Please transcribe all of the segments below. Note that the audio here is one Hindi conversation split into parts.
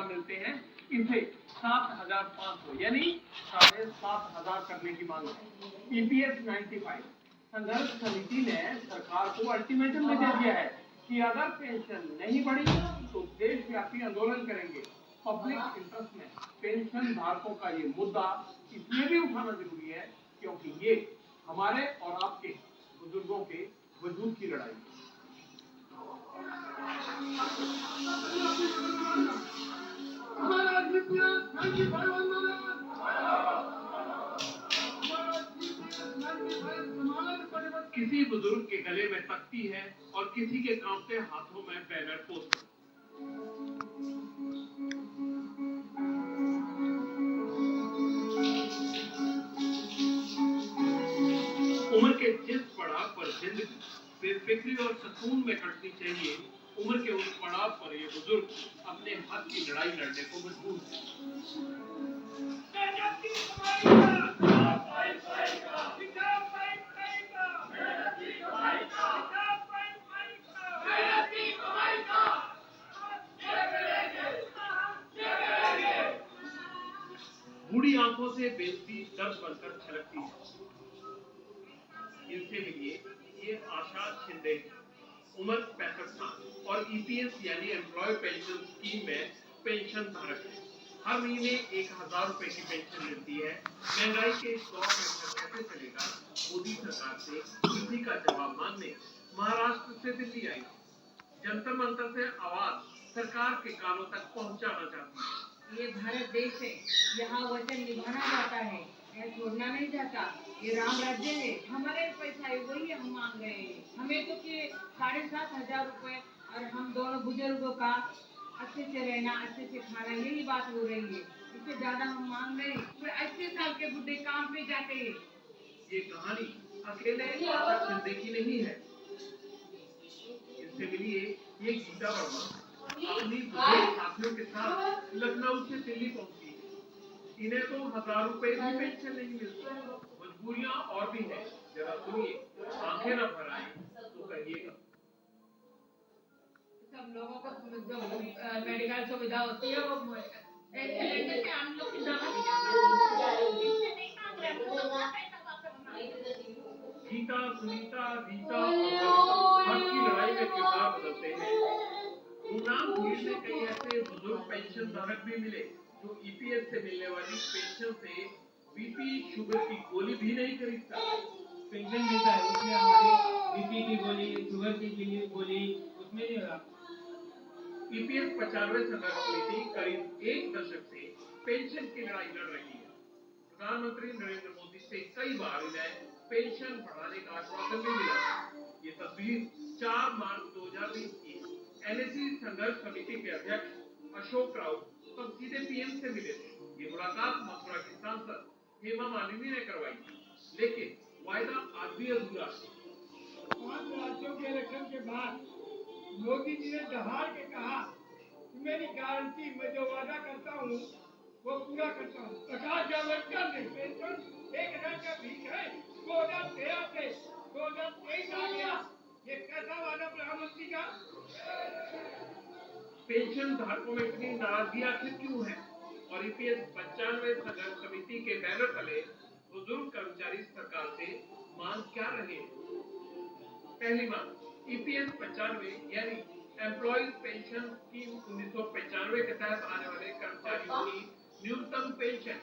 लाभ मिलते हैं, इसे 7,500 यानी 7,500 करने की मांग है। EPS 95 संघर्ष समिति ने सरकार को अल्टीमेटम में दे दिया है कि अगर पेंशन नहीं बढ़ी तो देशव्यापी आंदोलन करेंगे। पब्लिक इंटरेस्ट में पेंशन धारकों का ये मुद्दा इसलिए भी उठाना जरूरी है क्योंकि ये हमारे और आपके बुजुर्गों के वजूद की लड़ाई है। किसी बुजुर्ग के गले में तख्ती है और किसी के कांपते हाथों में बैनर पोस्टर। उम्र के जिस पड़ाव पर जिंदगी बेफिक्री और सुकून में कटनी चाहिए, उम्र के उस पड़ाव पर ये बुजुर्ग अपने हक की लड़ाई लड़ने को मजबूर है। बूढ़ी आंखों से बेइज्जती दर्द बनकर छलकती है। इनसे मिलिए, ये आशा शिंदे, उम्र 65 साल और EPS यानी एम्प्लॉय पेंशन स्कीम में पेंशन धारक है। हर महीने 1,000 रुपए की पेंशन मिलती है। महंगाई के इस दौर में कैसे चलेगा? मोदी सरकार से इसी का जवाब मांगने महाराष्ट्र से दिल्ली आई। जंतर मंतर से आवाज सरकार के कानों तक पहुंचाना चाहती है। ये भारत देश है, यहाँ वचन निभाना जाता है, यह छोड़ना नहीं जाता। ये राम राज्य है, हमारे पैसा है वही हम मांग रहे हैं। हमें तो कि 7,500 रुपए और हम दोनों बुजुर्गों का अच्छे से रहना, अच्छे से खाना, यही बात हो रही है। इससे ज्यादा हम मांग रहे हैं। फिर 80 साल के बुढ़े काम पे जाते हैं। ये कहानी अकेले शिंदे की नहीं है। इससे मिलिए, ये गीता वर्मा अपनी साथियों के साथ लखनऊ से दिल्ली पहुंची है। इन्हें तो 1,000 रुपए की पेंशन नहीं मिलती। मजबूरियां और भी हैं, जरा सुनिए, आंखें न भर आए तो कहिएगा। सब लोगों को जो मेडिकल सुविधा होती है वो से हम लोग की दवा गीता, सुनीता, रीता और हक की लड़ाई में किरदार बदलते हैं। गुमनाम भीड़ में कई ऐसे बुजुर्ग पेंशन धारक भी मिले जो EPS से मिलने वाली पेंशन से BP शुगर की गोली भी नहीं खरीदता। पेंशन मिलता है उसमें हमारे BP की गोली, शुगर की गोली उसमें नहीं होगा। EPS 95 संघर्ष समिति करीब 1 दशक से पेंशन की लड़ाई लड़ रही है। प्रधानमंत्री नरेंद्र मोदी से कई बार इन्हें पेंशन बढ़ाने का आश्वासन भी मिला। ये तस्वीर 4 मार्च 2020 की NSE संघर्ष समिति के अध्यक्ष अशोक राउत तब सीधे PM से मिले थे। ये मुलाकात मथुरा की सांसद हेमा मालिनी ने करवाई थी, लेकिन वायदा आज भी अधूरा है। 5 राज्यों के इलेक्शन के बाद मोदी जी ने दहाड़ के कहा कि मेरी गारंटी, मैं जो वादा करता हूँ वो पूरा करता हूँ। प्रकाश जावड़ेकर ने पेंशन 1,000 का भीख है 2013 से 2023 आ गया। ये कैसा वादा प्रधानमंत्री का? पेंशन धारकों में इतनी नाराजगी आखिर क्यों है? और EPS 95 संघर्ष समिति के बैनर तले बुजुर्ग कर्मचारी सरकार से मांग क्या रहे? पहली मांग, EPS 95 यानी एम्प्लॉयज पेंशन स्कीम 1995 के तहत आने वाले कर्मचारियों की न्यूनतम पेंशन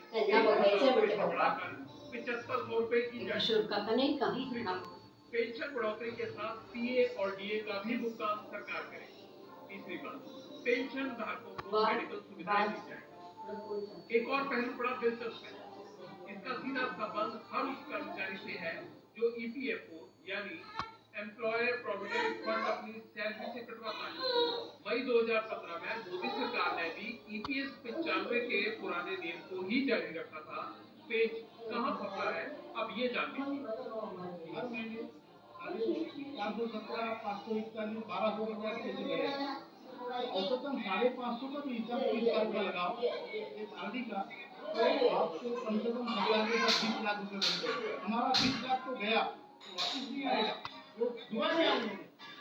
बढ़ाकर 7,500 रुपए की जाए। पेंशन बढ़ोतरी के साथ PA और DA का भी भुगतान सरकार करे। तीसरी बात, पेंशन धारकों को मेडिकल सुविधाएं दी जाए। एक और पहलू बड़ा दिलचस्प है। इसका सीधा संबंध हर उस कर्मचारी से है जो EPFO यानी एम्प्लॉयर प्रोविडेंट फंड अपनी सैलरी से कटवाता है। मई 2017 में मोदी सरकार ने भी EPS 95 के पुराने नियम को ही जारी रखा था। पेज कहाँ फंसा है, अब ये जान लीजिए। हर महीने 417, 541, 1200 रुपया कैसे गए? औसतन 550 का भी हिसाब का लगाओ एक आदि का, तो आपको कम से कम सरकार के पास 20 लाख रुपए बन। हमारा 20 लाख तो गया, वापिस नहीं आएगा। वो दुआ में हम लोग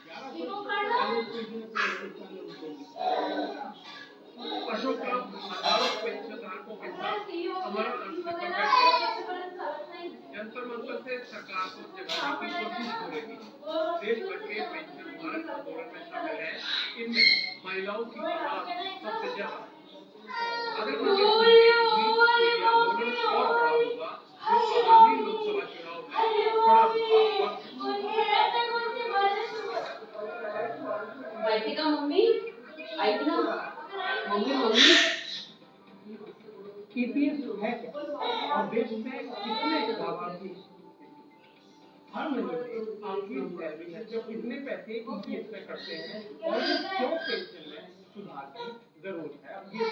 11 पश्चिम अशोक राव हजारों पेंशन धारकों के साथ हमारा आंदोलन कर बैठे। जंतर मंतर से सरकार को जगाने की कोशिश हो रही है। देश भर के पेंशन धारक आंदोलन में शामिल है। इनमें महिलाओं की आवाज सबसे ज्यादा। अगर ये आंदोलन और बड़ा होगा तो आगामी लोकसभा चुनाव में बड़ा माहिती का मम्मी ऐक ना मम्मी मम्मी ईपीएफ है क्या और देश में कितने लाभार्थी हर महीने आपकी सैलरी में जो कितने पैसे ईपीएफ में करते हैं और ये क्यों पेंशन में सुधार की जरूरत है। अब ये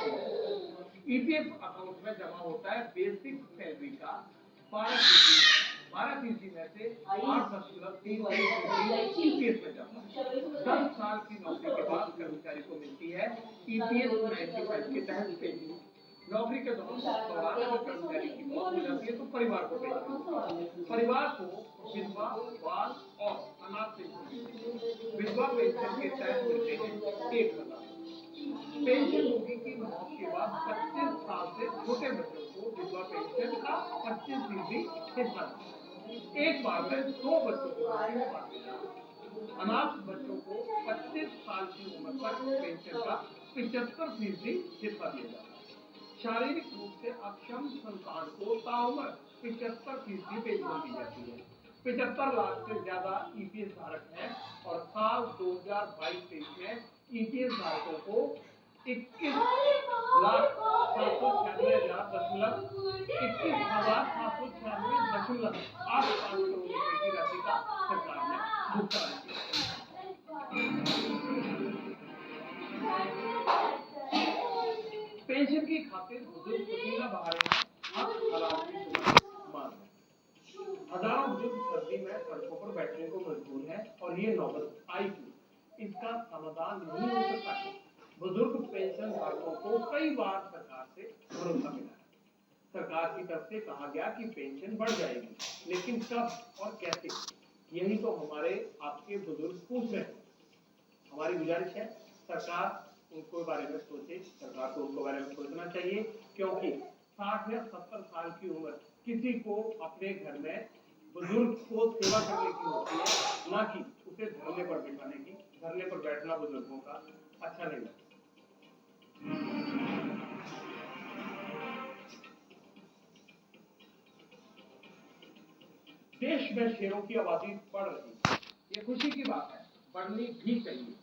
ईपीएफ अकाउंट में जमा होता है बेसिक सैलरी का 12% में से 8.3% ईपीएफ में जाता है। 10 साल की नौकरी के बाद कर्मचारी को मिलती है ईपीएफ 95 के तहत पेंशन। नौकरी के दौरान अगर कर्मचारी की मौत हो जाती है तो परिवार को पेंशन, परिवार को विधवा, बाल और अनाथ पेंशन, विधवा पेंशन के तहत मिलते हैं 1,000। पेंशन रोगी की मौत के बाद 25 साल से छोटे बच्चों को विधवा पेंशन का 25% हिस्सा। एक बार में 2 बच्चों को अनाथ बच्चों को 25 साल की उम्र तक पेंशन का 75% हिस्सा दिया जाता है। शारीरिक रूप से अक्षम संतान को ताउम्र 75% पेंशन दी जाती है। 75 लाख से ज्यादा ईपीएस धारक हैं और साल 2022-23 में ईपीएस धारकों को 21,796,8 करोड़ रुपए की राशि का सरकार ने भुगतान किया। पेंशन की खातिर बुजुर्ग पसीना बहा रहे हैं, हालात की मांग है। हजारों बुजुर्ग सर्दी में सड़कों पर बैठने को मजबूर हैं और ये नौबत आई थी। इसका समाधान नहीं हो सकता है। बुजुर्ग पेंशन धारकों को कई बार सरकार से भरोसा मिला है। सरकार की तरफ से कहा गया कि पेंशन बढ़ जाएगी, लेकिन कब और कैसे, यही तो हमारे आपके बुजुर्ग पूछ रहे हैं। हमारी गुजारिश है सरकार उनको बारे में सोचे, सरकार को उनको बारे में सोचना चाहिए, क्योंकि 60 या 70 साल की उम्र किसी को अपने घर में बुजुर्ग को सेवा करने की होती है, ना कि उसे धरने पर बिठाने की। धरने पर बैठना बुजुर्गों का अच्छा नहीं लगता। देश में शेरों की आबादी बढ़ रही है, ये खुशी की बात है, बढ़नी भी चाहिए।